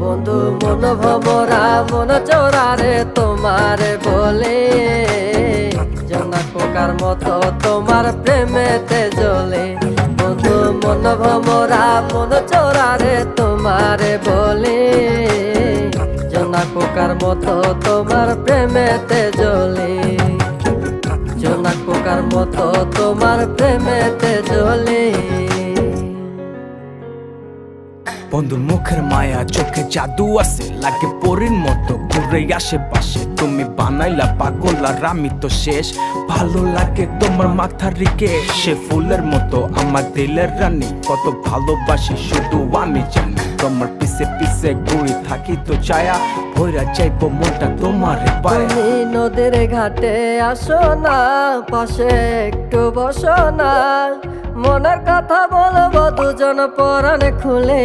বন্ধু মন ভমরা মন চোরারে তোমারে বলে, জোনাক পোকার মতো তোমার প্রেমেতে জ্বলে। বন্ধু মন ভমরা মন চোরারে তোমারে বলে, জোনাক পোকার মতো তোমার প্রেমেতে জ্বলে। জোনাক পোকার মতো তোমার প্রেমেতে জ্বলে। বন্ধুর মুখের মায়া চোখে জাদু আছে, লাগে পরীর মতো ঘুরে আশেপাশে। তুমি বানাইলা পাগল আর আমি তো শেষ। ভালো লাগে তোমার মাথার রিকে, সে ফুলের মতো আমার দিলের রানী। কত ভালোবাসি শুধু আমি জানি, তোমার পিছে পিছে ঘুরি থাকি তো ছায়া। ভৈরা যাইব মনটা তোমার পায়ে। তুমি নদীর ঘাটে আসো না, পাশে একটু বসো না। মনের কথা বলবো দুজন পরাণ খুলে।